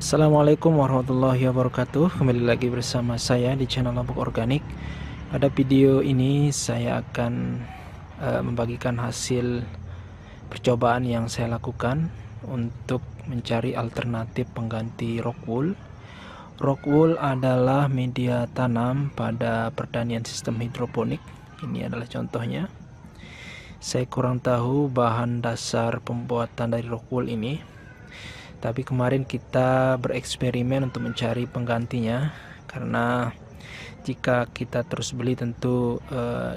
Assalamualaikum warahmatullahi wabarakatuh. Kembali lagi bersama saya di channel Lombok Organik. Pada video ini saya akan membagikan hasil percobaan yang saya lakukan untuk mencari alternatif pengganti rockwool. Rockwool adalah media tanam pada pertanian sistem hidroponik. Ini adalah contohnya. Saya kurang tahu bahan dasar pembuatan dari rockwool ini, tapi kemarin kita bereksperimen untuk mencari penggantinya, karena jika kita terus beli tentu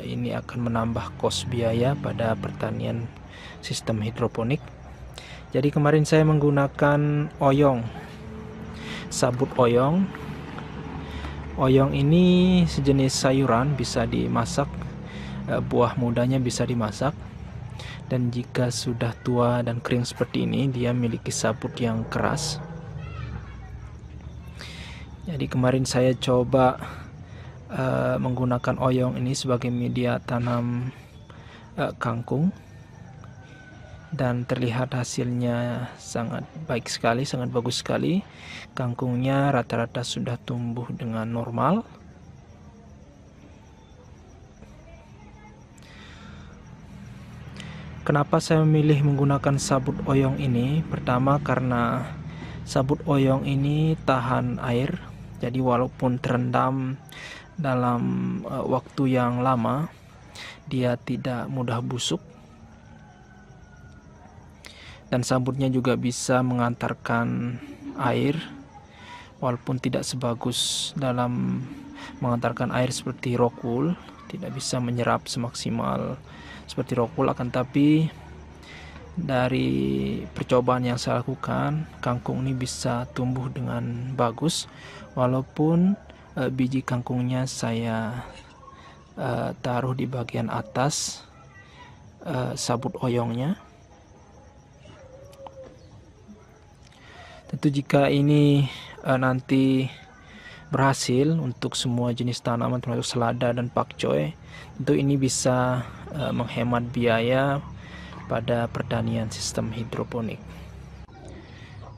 ini akan menambah kos biaya pada pertanian sistem hidroponik. Jadi kemarin saya menggunakan oyong, sabut oyong. Oyong ini sejenis sayuran, bisa dimasak, buah mudanya bisa dimasak. Dan jika sudah tua dan kering seperti ini, dia memiliki sabut yang keras. Jadi kemarin saya coba menggunakan oyong ini sebagai media tanam kangkung, dan terlihat hasilnya sangat baik sekali, sangat bagus sekali. Kangkungnya rata-rata sudah tumbuh dengan normal. Kenapa saya memilih menggunakan sabut oyong ini? Pertama, karena sabut oyong ini tahan air. Jadi walaupun terendam dalam waktu yang lama, dia tidak mudah busuk. Dan sabutnya juga bisa mengantarkan air, walaupun tidak sebagus dalam mengantarkan air seperti rockwool, tidak bisa menyerap semaksimal seperti rockwool. Akan tapi dari percobaan yang saya lakukan, kangkung ini bisa tumbuh dengan bagus, walaupun biji kangkungnya saya taruh di bagian atas sabut oyongnya. Tentu jika ini nanti berhasil untuk semua jenis tanaman termasuk selada dan pakcoy, tentu ini bisa menghemat biaya pada pertanian sistem hidroponik.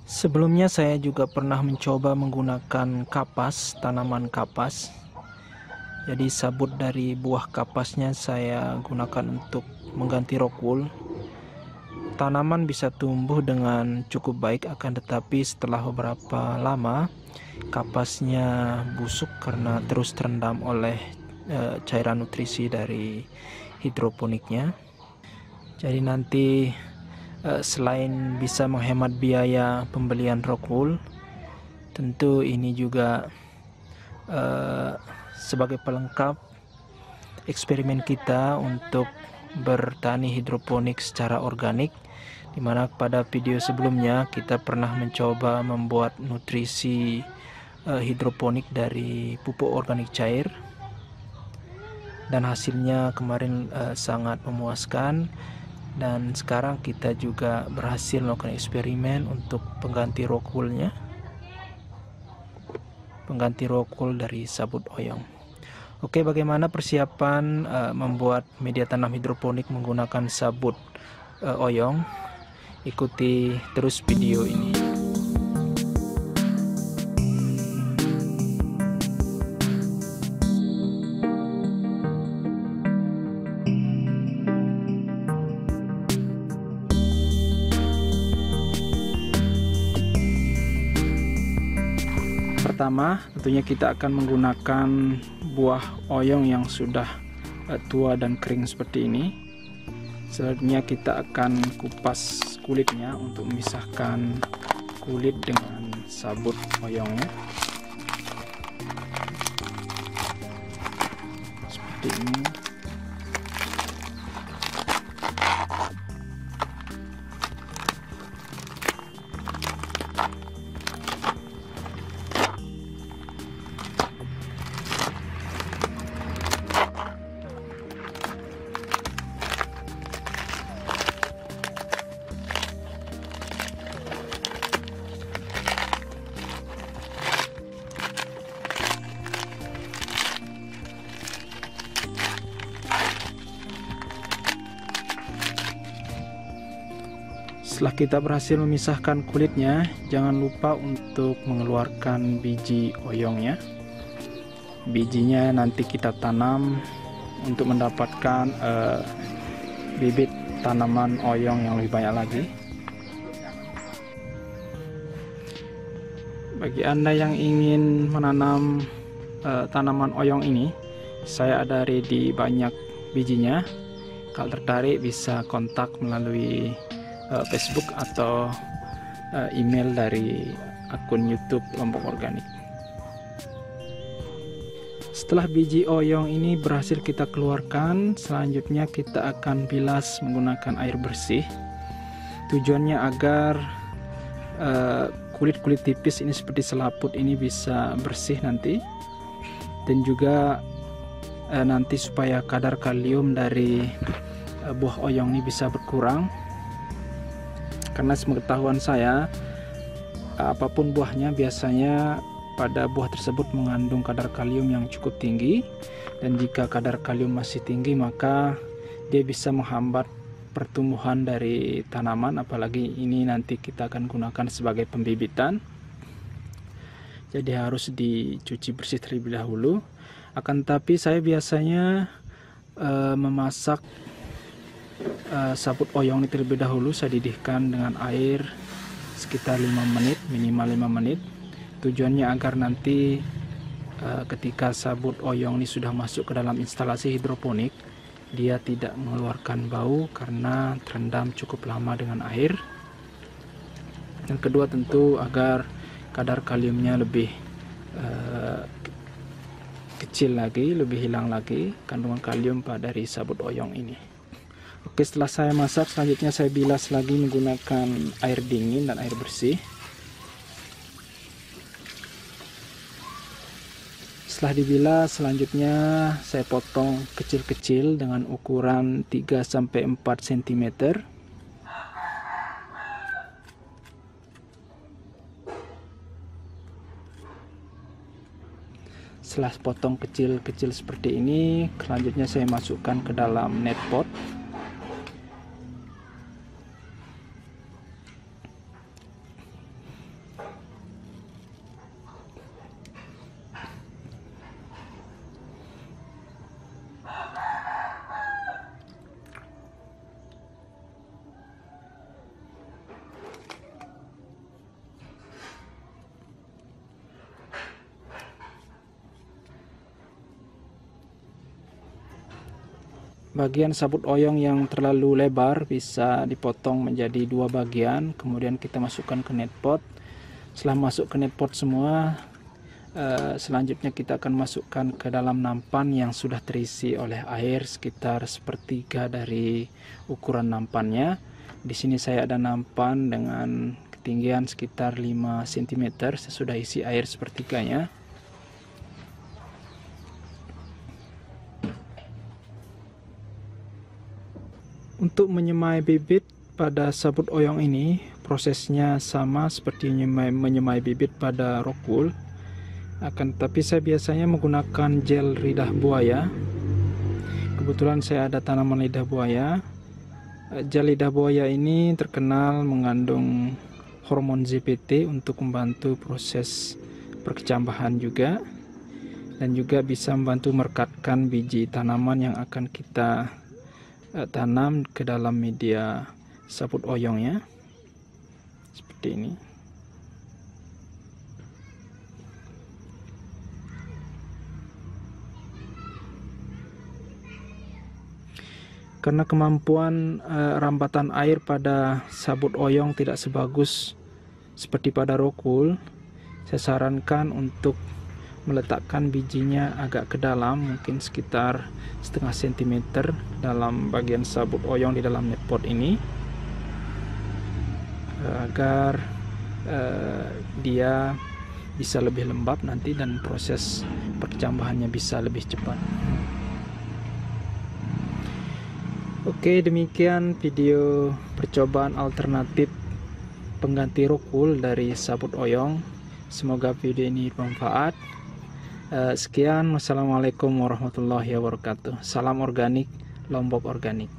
Sebelumnya saya juga pernah mencoba menggunakan kapas, tanaman kapas. Jadi sabut dari buah kapasnya saya gunakan untuk mengganti rockwool. Tanaman bisa tumbuh dengan cukup baik, akan tetapi setelah beberapa lama kapasnya busuk karena terus terendam oleh cairan nutrisi dari hidroponiknya. Jadi nanti selain bisa menghemat biaya pembelian rockwool, tentu ini juga sebagai pelengkap eksperimen kita untuk bertani hidroponik secara organik, dimana pada video sebelumnya kita pernah mencoba membuat nutrisi hidroponik dari pupuk organik cair, dan hasilnya kemarin sangat memuaskan. Dan sekarang kita juga berhasil melakukan eksperimen untuk pengganti rockwoolnya, pengganti rockwool dari sabut oyong. Oke, bagaimana persiapan membuat media tanam hidroponik menggunakan sabut oyong? Ikuti terus video ini. Pertama, tentunya kita akan menggunakan buah oyong yang sudah tua dan kering seperti ini. Selanjutnya kita akan kupas kulitnya untuk memisahkan kulit dengan sabut oyongnya. Seperti ini. Setelah kita berhasil memisahkan kulitnya, jangan lupa untuk mengeluarkan biji oyongnya. Bijinya nanti kita tanam untuk mendapatkan bibit tanaman oyong yang lebih banyak lagi. Bagi Anda yang ingin menanam tanaman oyong ini, saya ada ready banyak bijinya. Kalau tertarik bisa kontak melalui Facebook atau email dari akun YouTube Lombok Organik. Setelah biji oyong ini berhasil kita keluarkan, selanjutnya kita akan bilas menggunakan air bersih. Tujuannya agar kulit-kulit tipis ini seperti selaput ini bisa bersih nanti, dan juga nanti supaya kadar kalium dari buah oyong ini bisa berkurang. Karena sepengetahuan saya, apapun buahnya biasanya pada buah tersebut mengandung kadar kalium yang cukup tinggi, dan jika kadar kalium masih tinggi maka dia bisa menghambat pertumbuhan dari tanaman, apalagi ini nanti kita akan gunakan sebagai pembibitan. Jadi harus dicuci bersih terlebih dahulu. Akan tapi saya biasanya memasak sabut oyong ini terlebih dahulu. Saya didihkan dengan air sekitar 5 menit, minimal 5 menit. Tujuannya agar nanti ketika sabut oyong ini sudah masuk ke dalam instalasi hidroponik, dia tidak mengeluarkan bau karena terendam cukup lama dengan air. Yang kedua tentu agar kadar kaliumnya lebih kecil lagi, lebih hilang lagi kandungan kalium dari sabut oyong ini. Oke, setelah saya masak, selanjutnya saya bilas lagi menggunakan air dingin dan air bersih. Setelah dibilas, selanjutnya saya potong kecil-kecil dengan ukuran 3-4 cm. Setelah potong kecil-kecil seperti ini, selanjutnya saya masukkan ke dalam net pot. Bagian sabut oyong yang terlalu lebar bisa dipotong menjadi 2 bagian, kemudian kita masukkan ke net pot. Setelah masuk ke net pot semua, selanjutnya kita akan masukkan ke dalam nampan yang sudah terisi oleh air sekitar sepertiga dari ukuran nampannya. Di sini saya ada nampan dengan ketinggian sekitar 5 cm. Saya sudah isi air sepertiganya. Untuk menyemai bibit pada sabut oyong ini, prosesnya sama seperti menyemai bibit pada rockwool. Tapi saya biasanya menggunakan gel lidah buaya. Kebetulan saya ada tanaman lidah buaya. Gel lidah buaya ini terkenal mengandung hormon ZPT untuk membantu proses perkecambahan juga, dan juga bisa membantu merekatkan biji tanaman yang akan kita tanam ke dalam media sabut oyongnya seperti ini. Karena kemampuan rambatan air pada sabut oyong tidak sebagus seperti pada rockwool, saya sarankan untuk meletakkan bijinya agak ke dalam, mungkin sekitar setengah sentimeter dalam bagian sabut oyong di dalam net pot ini, agar dia bisa lebih lembab nanti dan proses perkecambahannya bisa lebih cepat. Oke, demikian video percobaan alternatif pengganti rockwool dari sabut oyong. Semoga video ini bermanfaat. Sekian, wassalamualaikum warahmatullahi wabarakatuh. Salam organik, Lombok Organik.